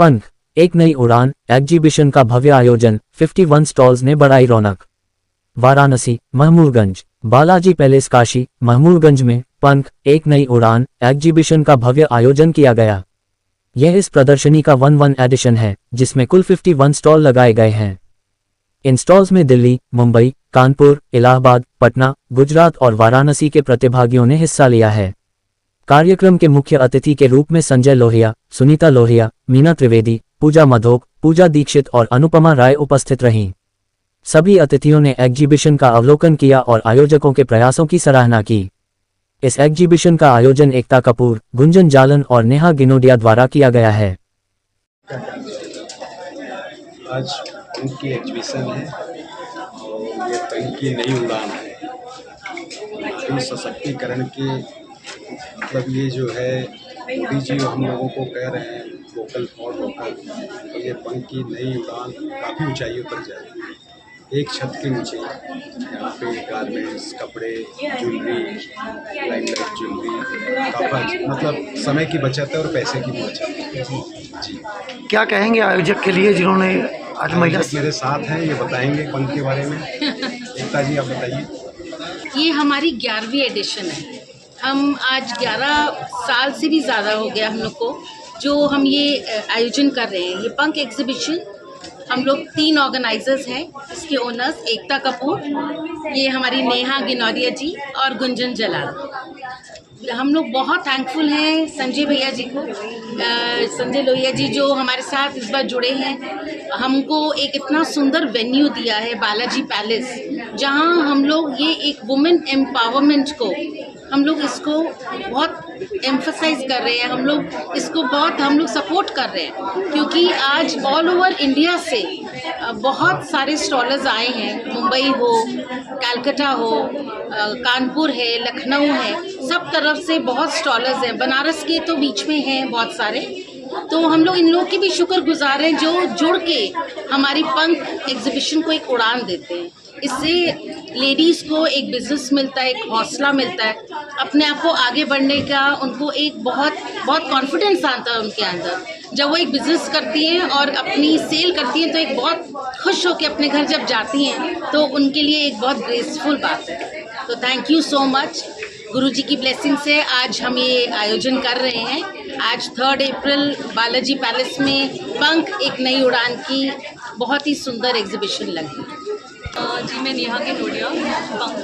पंख एक नई उड़ान एग्जीबिशन का भव्य आयोजन 51 स्टॉल्स ने बढ़ाई रौनक। वाराणसी महमूदगंज बालाजी पैलेस काशी महमूदगंज में पंख एक नई उड़ान एग्जीबिशन का भव्य आयोजन किया गया। यह इस प्रदर्शनी का 11 एडिशन है जिसमें कुल 51 स्टॉल लगाए गए हैं। इन स्टॉल्स में दिल्ली, मुंबई, कानपुर, इलाहाबाद, पटना, गुजरात और वाराणसी के प्रतिभागियों ने हिस्सा लिया है। कार्यक्रम के मुख्य अतिथि के रूप में संजय लोहिया, सुनीता लोहिया, मीना त्रिवेदी, पूजा मधोक, पूजा दीक्षित और अनुपमा राय उपस्थित रहीं। सभी अतिथियों ने एग्जीबिशन का अवलोकन किया और आयोजकों के प्रयासों की सराहना की। इस एग्जीबिशन का आयोजन एकता कपूर, गुंजन जालन और नेहा गिनोडिया द्वारा किया गया है। आज उनकी एग्जीबिशन है और ये ट्रेन की नई उड़ान है। नारी सशक्तिकरण के मतलब ये जो है मोदी जी हम लोगों को कह रहे हैं वोकल फॉर लोकल, तो ये पंख की नई उड़ान काफ़ी ऊंचाइयों पर जाएगी। एक छत के नीचे यहाँ पे गारमेंट्स, कपड़े, ज्वेलरी, लाइट ज्वेलरी, काफ़ी मतलब समय की बचत है और पैसे की भी बचत है। जी क्या कहेंगे आयोजक के लिए जिन्होंने आज महिला मेरे साथ हैं, ये बताएंगे पंख के बारे में। एकता जी आप बताइए। ये हमारी 11वीं एडिशन है। हम आज 11 साल से भी ज़्यादा हो गया हम लोग को जो हम ये आयोजन कर रहे हैं। ये पंख एग्जीबिशन हम लोग 3 ऑर्गेनाइजर्स हैं। इसके ओनर्स एकता कपूर, ये हमारी नेहा गिनौदिया जी और गुंजन जलाल। हम लोग बहुत थैंकफुल हैं संजय भैया जी को, संजय लोहिया जी जो हमारे साथ इस बार जुड़े हैं। हमको एक इतना सुंदर वेन्यू दिया है बालाजी पैलेस, जहां हम लोग ये एक वुमेन एम्पावरमेंट को हम लोग इसको बहुत एम्फसाइज कर रहे हैं। हम लोग इसको बहुत सपोर्ट कर रहे हैं क्योंकि आज ऑल ओवर इंडिया से बहुत सारे स्टॉलर्स आए हैं। मुंबई हो, कलकत्ता हो, कानपुर है, लखनऊ है, सब तरफ से बहुत स्टॉलर्स हैं। बनारस के तो बीच में हैं बहुत सारे। तो हम लोग इन लोगों की भी शुक्रगुजार हैं जो जुड़ के हमारी पंख एग्जीबिशन को एक उड़ान देते हैं। इससे लेडीज़ को एक बिज़नेस मिलता है, एक हौसला मिलता है, अपने आप को आगे बढ़ने का उनको एक बहुत कॉन्फिडेंस आता है उनके अंदर। जब वो एक बिज़नेस करती हैं और अपनी सेल करती हैं तो एक बहुत खुश होकर अपने घर जब जाती हैं तो उनके लिए एक बहुत ग्रेसफुल बात है। तो थैंक यू सो मच। गुरुजी की ब्लेसिंग से आज हम ये आयोजन कर रहे हैं। आज 3 अप्रैल बालाजी पैलेस में पंख एक नई उड़ान की बहुत ही सुंदर एग्जीबिशन लगी। जी मैं नेहा गिनोडिया, पंख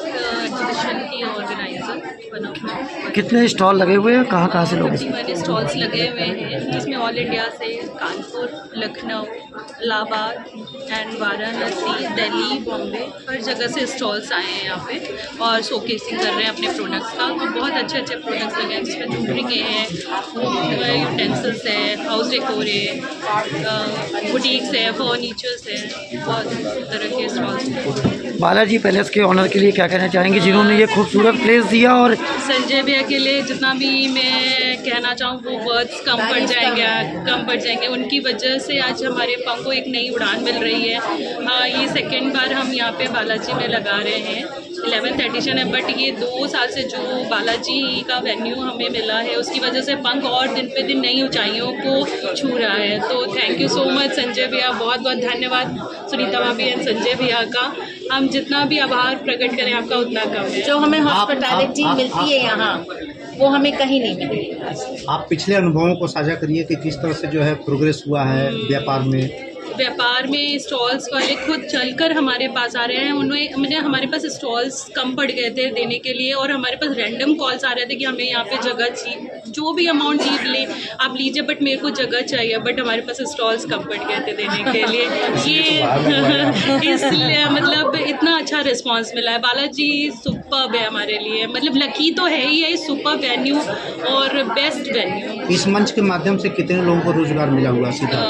एग्जीबिशन की ऑर्गेनाइजर बना। कितने स्टॉल लगे हुए हैं, कहाँ कहाँ से लोग? जी मैंने स्टॉल्स लगे हुए हैं जिसमें ऑल इंडिया से कानपुर, लखनऊ, इलाहाबाद एंड वाराणसी, दिल्ली, बॉम्बे, हर जगह से स्टॉल्स आए हैं यहाँ पे और शोकेसिंग कर रहे हैं अपने प्रोडक्ट्स का। तो बहुत अच्छे प्रोडक्ट्स लगे हैं जिसमें ज्वेलरी के हैं, यूटेंसिल्स है, हाउस डेकोर है, बुटीक्स है, फर्नीचर्स है, बहुत तरह के स्टॉल्स। बालाजी पैलेस के ऑनर के लिए क्या कहना चाहेंगे जिन्होंने ये खूबसूरत प्लेस दिया? और संजय भैया के लिए जितना भी मैं कहना चाहूँ वो वर्ड्स कम पड़ जाएंगे। उनकी वजह से आज हमारे पंख को एक नई उड़ान मिल रही है। हाँ, ये 2nd बार हम यहाँ पे बालाजी में लगा रहे हैं। 11th एडिशन है, बट ये 2 साल से जो बालाजी का वेन्यू हमें मिला है उसकी वजह से पंख और दिन पे दिन नई ऊंचाइयों को छू रहा है। तो thank you so much Sanjay भैया, बहुत बहुत धन्यवाद सुनीता भाभी एंड संजय भैया का। हम जितना भी आभार प्रकट करें आपका उतना कम है। जो हमें हॉस्पिटैलिटी मिलती है यहाँ वो हमें कहीं नहीं मिलती। आप पिछले अनुभवों को साझा करिए कि किस तरह से जो है प्रोग्रेस हुआ है व्यापार में स्टॉल्स वाले खुद चलकर हमारे पास आ रहे हैं। उन्होंने हमारे पास स्टॉल्स कम पड़ गए थे देने के लिए और हमारे पास रैंडम कॉल्स आ रहे थे कि हमें यहाँ पे जगह चाहिए, जो भी अमाउंट ले आप लीजिए बट मेरे को जगह चाहिए। बट हमारे पास स्टॉल्स कम पड़ गए थे देने के लिए। ये इसलिए मतलब इतना अच्छा रिस्पांस मिला है। बालाजी सुपर्ब है हमारे लिए, मतलब लकी तो है ही है, सुपर वेन्यू और बेस्ट वेन्यू। इस मंच के माध्यम से कितने लोगों को रोजगार मिला हुआ सीधा?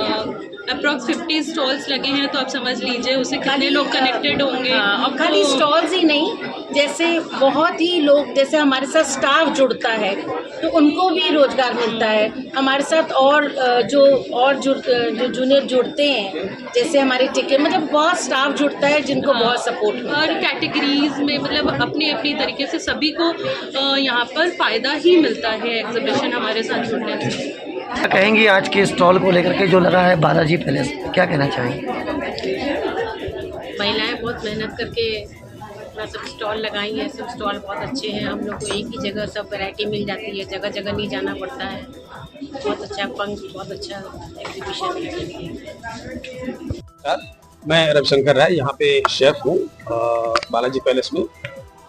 अप्रॉक्स 50 स्टॉल्स लगे हैं, तो आप समझ लीजिए उससे कितने लोग कनेक्टेड होंगे। और खाली स्टॉल्स ही नहीं, जैसे बहुत ही लोग जैसे हमारे साथ स्टाफ जुड़ता है तो उनको भी रोजगार मिलता है। हमारे साथ और जो जूनियर जुड़ते हैं, जैसे हमारे टिकट मतलब बहुत स्टाफ जुड़ता है जिनको बहुत सपोर्ट मिलता है। हर कैटेगरीज में मतलब अपने अपनी तरीके से सभी को यहाँ पर फ़ायदा ही मिलता है एग्जीबिशन हमारे साथ जुड़ने से। क्या कहेंगी आज के स्टॉल को लेकर के जो लगा है बालाजी पैलेस, क्या कहना चाहेंगी? महिलाएं बहुत मेहनत करके अपना सब स्टॉल लगाई हैं। सब स्टॉल बहुत अच्छे हैं। हम लोग को एक ही जगह सब वैरायटी मिल जाती है, जगह जगह नहीं जाना पड़ता है। बहुत अच्छा पंख, बहुत अच्छा एग्जीबिशन है। मैं रविशंकर राय, यहाँ पे शेफ हूँ बालाजी पैलेस में।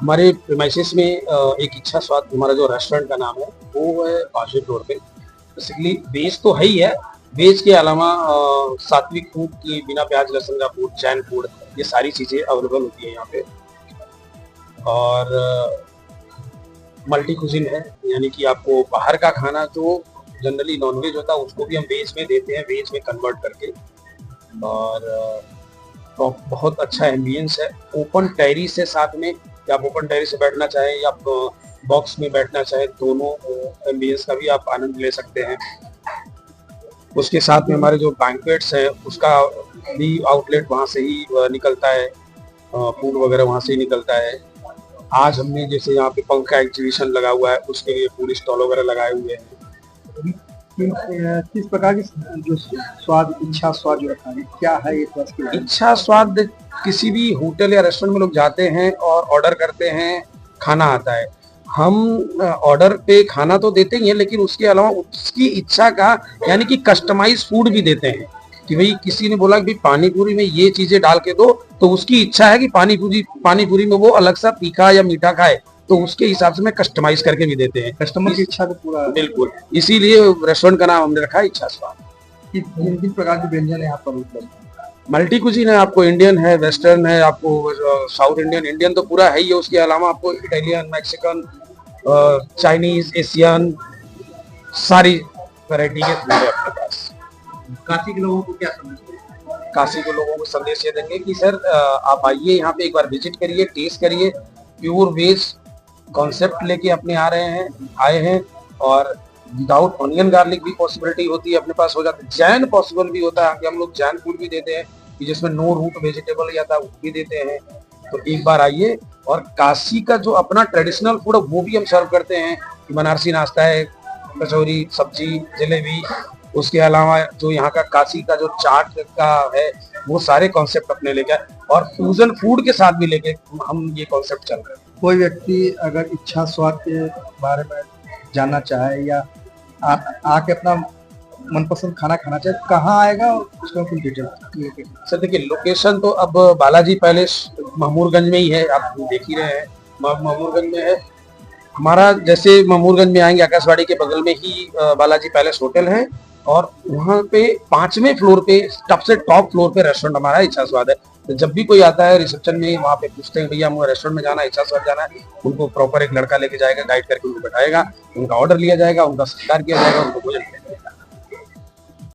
हमारे प्रीमाइसेस में एक इच्छा स्वाद हमारा जो रेस्टोरेंट का नाम है वो है पाशे रोड पे। बेसिकली वेज तो है ही है, वेज के अलावा सात्विक फूड की बिना प्याज लहसुन का फूड, जैन फूड, ये सारी चीज़ें अवेलेबल होती है यहाँ पे। और मल्टी कुजिन है, यानी कि आपको बाहर का खाना जो जनरली नॉनवेज होता है उसको भी हम वेज में देते हैं, वेज में कन्वर्ट करके। और बहुत अच्छा एम्बियंस है, ओपन टेरिस है साथ में, या आप ओपन टेरिस से बैठना चाहें या आप बॉक्स में बैठना चाहें, दोनों एम्बियंस का भी आप आनंद ले सकते हैं। उसके साथ में हमारे जो बैंक्वेट्स हैं उसका भी आउटलेट वहाँ से ही निकलता है, फूड वगैरह वहाँ से ही निकलता है। आज हमने जैसे यहाँ पे पंख का एग्जीबिशन लगा हुआ है, उसके लिए पूरी स्टॉल वगैरह लगाए हुए हैं। किस प्रकार की जो स्वाद, इच्छा स्वाद जो रखा है, क्या है ये स्वाद की? इच्छा स्वाद किसी भी होटल या रेस्टोरेंट में लोग जाते हैं और ऑर्डर करते हैं, खाना आता है। हम ऑर्डर पे खाना तो देते ही हैं, लेकिन उसके अलावा उसकी इच्छा का यानी कि कस्टमाइज फूड भी देते हैं। कि भाई किसी ने बोला कि पानी पूरी में ये चीजें डाल के दो, तो उसकी इच्छा है कि पानी पूरी में वो अलग सा तीखा या मीठा खाए, तो उसके हिसाब से मैं कस्टमाइज करके भी देते हैं। कस्टमर की इच्छा को पूरा, बिल्कुल, इसीलिए रेस्टोरेंट का नाम हमने रखा है इच्छा स्वाद। किस प्रकार के व्यंजन है यहाँ पर उपलब्ध? मल्टी कुजीन है, आपको इंडियन है, वेस्टर्न है, आपको साउथ इंडियन, इंडियन तो पूरा है ही है, उसके अलावा आपको इटालियन, मैक्सिकन, चाइनीज, एशियन, सारी वैरायटी के फूड है अपने पास। काशी के लोगों को क्या संदेश देंगे? काशी के लोगों को संदेश ये देंगे कि सर आप आइए यहाँ पे, एक बार विजिट करिए, टेस्ट करिए। प्योर वेज कॉन्सेप्ट लेके अपने आए हैं और विदाउट ऑनियन गार्लिक भी पॉसिबिलिटी होती है, अपने पास हो जाता है। जैन पॉसिबल भी होता है कि हम लोग जैन फूड भी देते हैं, कि जिसमें नो रूट वेजिटेबल या था वो भी देते हैं। तो एक बार आइए, और काशी का जो अपना ट्रेडिशनल फूड है वो भी हम सर्व करते हैं। कि बनारसी नाश्ता है, कचौरी, सब्जी, जलेबी, उसके अलावा जो यहाँ का काशी का जो चाट का है वो सारे कॉन्सेप्ट अपने लेके आए, और फ्यूजन फूड के साथ भी लेके हम ये कॉन्सेप्ट चल रहे हैं। कोई व्यक्ति अगर इच्छा स्वाद के बारे में जानना चाहे या आके अपना मनपसंद खाना खाना चाहे, कहाँ आएगा उसका कुछ डिटेल? सर देखिए, लोकेशन तो अब बालाजी पैलेस महमूरगंज में ही है, आप देख ही रहे हैं, महमूरगंज में है हमारा। जैसे महमूरगंज में आएंगे, आकाशवाणी के बगल में ही बालाजी पैलेस होटल है, और वहाँ पे 5वें फ्लोर पे, सबसे टॉप फ्लोर पे रेस्टोरेंट हमारा इच्छा स्वाद है। तो जब भी कोई आता है रिसेप्शन में, वहाँ पे पूछते हैं भैया हमें रेस्टोरेंट में जाना है, इच्छा स्वाद जाना है, उनको प्रॉपर एक लड़का लेके जाएगा, गाइड करके उनको बैठाएगा, उनका ऑर्डर लिया जाएगा, उनका सत्कार किया जाएगा, उनको भोजन किया जाएगा।